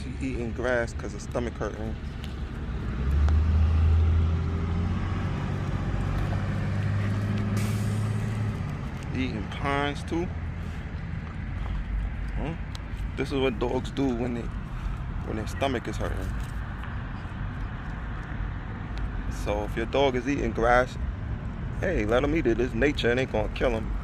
She eating grass because her stomach hurting. Eating pines too. This is what dogs do when their stomach is hurting. So if your dog is eating grass, hey, let him eat it. It's nature and ain't gonna kill him.